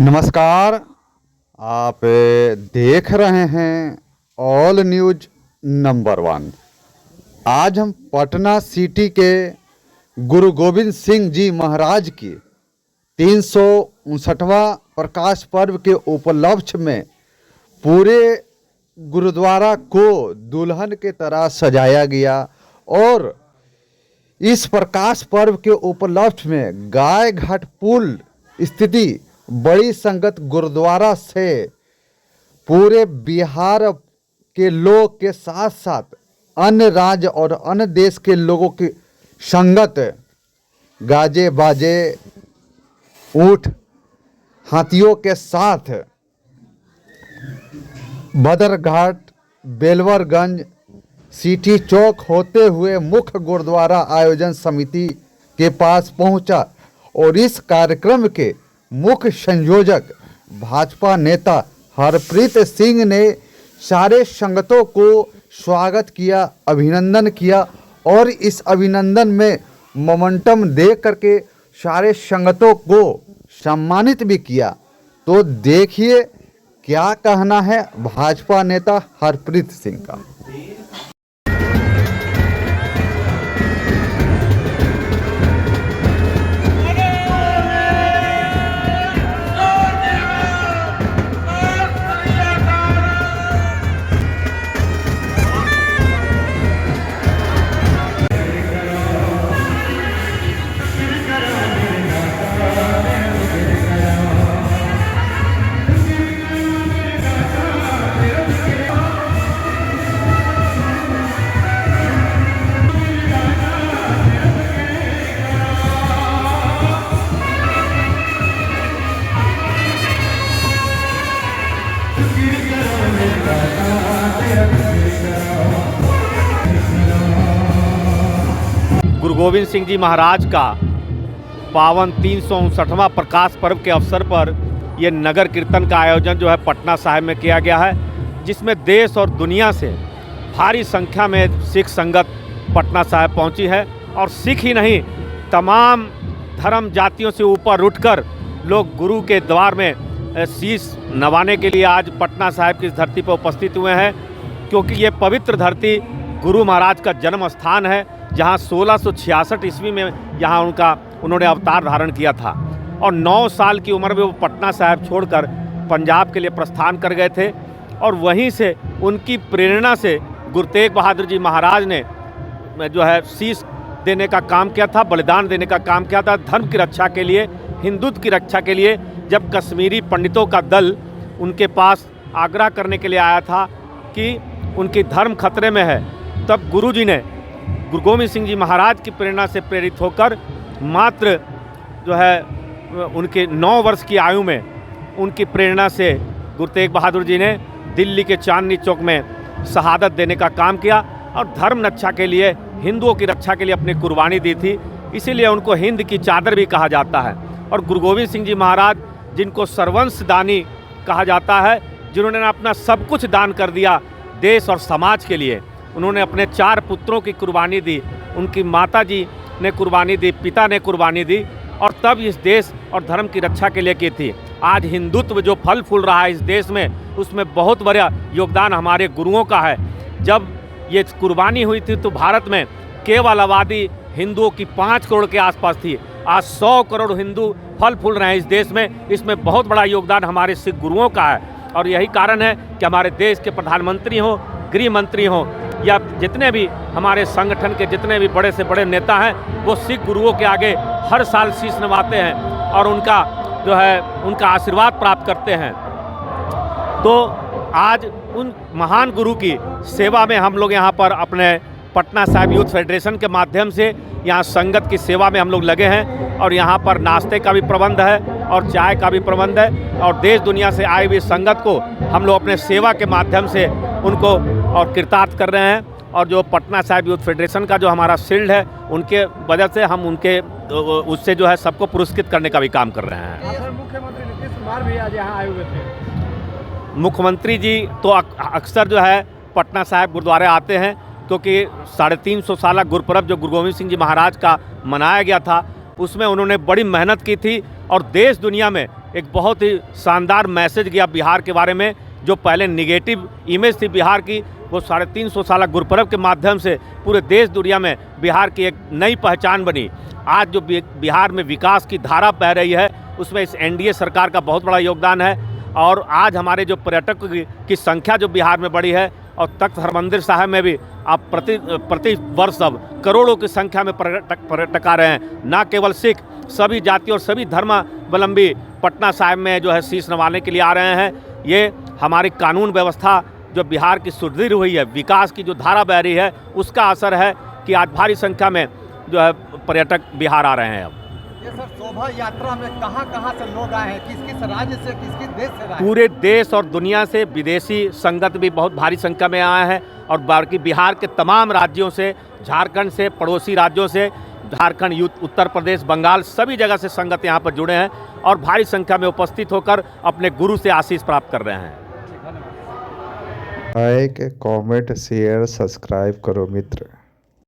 नमस्कार। आप देख रहे हैं ऑल न्यूज नंबर 1। आज हम पटना सिटी के गुरु गोविंद सिंह जी महाराज की 359वां प्रकाश पर्व के उपलक्ष्य में पूरे गुरुद्वारा को दुल्हन के तरह सजाया गया और इस प्रकाश पर्व के उपलक्ष्य में गाय घाट पुल स्थिति बड़ी संगत गुरुद्वारा से पूरे बिहार के लोग के साथ साथ अन्य राज्य और अन्य देश के लोगों की संगत गाजे बाजे ऊंट हाथियों के साथ बदरघाट बेलवरगंज सिटी चौक होते हुए मुख्य गुरुद्वारा आयोजन समिति के पास पहुंचा और इस कार्यक्रम के मुख्य संयोजक भाजपा नेता हरप्रीत सिंह ने सारे संगतों को स्वागत किया, अभिनंदन किया और इस अभिनंदन में मोमेंटम दे करके सारे संगतों को सम्मानित भी किया। तो देखिए क्या कहना है भाजपा नेता हरप्रीत सिंह का। गुरु गोविंद सिंह जी महाराज का पावन 359वां प्रकाश पर्व के अवसर पर ये नगर कीर्तन का आयोजन जो है पटना साहिब में किया गया है, जिसमें देश और दुनिया से भारी संख्या में सिख संगत पटना साहिब पहुंची है। और सिख ही नहीं, तमाम धर्म जातियों से ऊपर उठकर लोग गुरु के द्वार में शीश नवाने के लिए आज पटना साहिब की इस धरती पर उपस्थित हुए हैं, क्योंकि ये पवित्र धरती गुरु महाराज का जन्म स्थान है, जहाँ 1666 ईस्वी में यहाँ उन्होंने अवतार धारण किया था और 9 साल की उम्र में वो पटना साहिब छोड़कर पंजाब के लिए प्रस्थान कर गए थे। और वहीं से उनकी प्रेरणा से गुरु तेग बहादुर जी महाराज ने जो है शीश देने का काम किया था, बलिदान देने का काम किया था धर्म की रक्षा के लिए, हिंदुत्व की रक्षा के लिए। जब कश्मीरी पंडितों का दल उनके पास आग्रह करने के लिए आया था कि उनकी धर्म खतरे में है, तब गुरु जी ने गुरु गोविंद सिंह जी महाराज की प्रेरणा से प्रेरित होकर मात्र जो है उनके 9 वर्ष की आयु में उनकी प्रेरणा से गुरु तेग बहादुर जी ने दिल्ली के चांदनी चौक में शहादत देने का काम किया और धर्म रक्षा के लिए, हिंदुओं की रक्षा के लिए अपनी कुर्बानी दी थी। इसीलिए उनको हिंद की चादर भी कहा जाता है। और गुरु गोविंद सिंह जी महाराज, जिनको सर्वंश दानी कहा जाता है, जिन्होंने अपना सब कुछ दान कर दिया देश और समाज के लिए। उन्होंने अपने 4 पुत्रों की कुर्बानी दी, उनकी माता जी ने कुर्बानी दी, पिता ने कुर्बानी दी और तब इस देश और धर्म की रक्षा के लिए की थी। आज हिंदुत्व जो फल फूल रहा है इस देश में, उसमें बहुत बड़ा योगदान हमारे गुरुओं का है। जब ये कुर्बानी हुई थी तो भारत में केवल आबादी हिंदुओं की 5 करोड़ के आसपास थी। आज 100 करोड़ हिंदू फल फूल रहे हैं इस देश में। इसमें बहुत बड़ा योगदान हमारे सिख गुरुओं का है और यही कारण है कि हमारे देश के प्रधानमंत्री हों, गृह मंत्री हों या जितने भी हमारे संगठन के जितने भी बड़े से बड़े नेता हैं, वो सिख गुरुओं के आगे हर साल शीश नवाते हैं और उनका जो है उनका आशीर्वाद प्राप्त करते हैं। तो आज उन महान गुरु की सेवा में हम लोग यहाँ पर अपने पटना साहिब यूथ फेडरेशन के माध्यम से यहाँ संगत की सेवा में हम लोग लगे हैं और यहाँ पर नाश्ते का भी प्रबंध है और चाय का भी प्रबंध है और देश दुनिया से आई हुई संगत को हम लोग अपने सेवा के माध्यम से उनको और कृतार्थ कर रहे हैं। और जो पटना साहिब यूथ फेडरेशन का जो हमारा शील्ड है, उनके वजह से हम उनके उससे जो है सबको पुरस्कृत करने का भी काम कर रहे हैं। मुख्यमंत्री नीतीश कुमार भी आज यहाँ आए हुए थे। मुख्यमंत्री जी तो अक्सर जो है पटना साहिब गुरुद्वारे आते हैं, क्योंकि 350 साल गुरुपर्व जो गुरु गोविंद सिंह जी महाराज का मनाया गया था, उसमें उन्होंने बड़ी मेहनत की थी और देश दुनिया में एक बहुत ही शानदार मैसेज गया बिहार के बारे में। जो पहले निगेटिव इमेज थी बिहार की, वो 350 साल गुरुपर्व के माध्यम से पूरे देश दुनिया में बिहार की एक नई पहचान बनी। आज जो बिहार में विकास की धारा बह रही है, उसमें इस एनडीए सरकार का बहुत बड़ा योगदान है। और आज हमारे जो पर्यटकों की संख्या जो बिहार में बढ़ी है, और तख्त हरमंदिर साहिब में भी आप प्रति वर्ष अब करोड़ों की संख्या में पर्यटक आ रहे हैं। ना केवल सिख, सभी जाति और सभी धर्मावलंबी पटना साहिब में जो है शीश नवाने के लिए आ रहे हैं। ये हमारी कानून व्यवस्था जो बिहार की सुदृढ़ हुई है, विकास की जो धारा बह रही है, उसका असर है कि आज भारी संख्या में जो है पर्यटक बिहार आ रहे हैं। अब ये सर शोभा यात्रा में कहाँ से लोग आए हैं, किस किस राज्य से, किस किस देश से आए हैं? पूरे देश और दुनिया से विदेशी संगत भी बहुत भारी संख्या में आए हैं। और बाकी बिहार के तमाम राज्यों से, झारखंड से, पड़ोसी राज्यों से, झारखंड, उत्तर प्रदेश, बंगाल, सभी जगह से संगत यहाँ पर जुड़े हैं और भारी संख्या में उपस्थित होकर अपने गुरु से आशीष प्राप्त कर रहे हैं। लाइक, कमेंट, शेयर, सब्सक्राइब करो मित्र।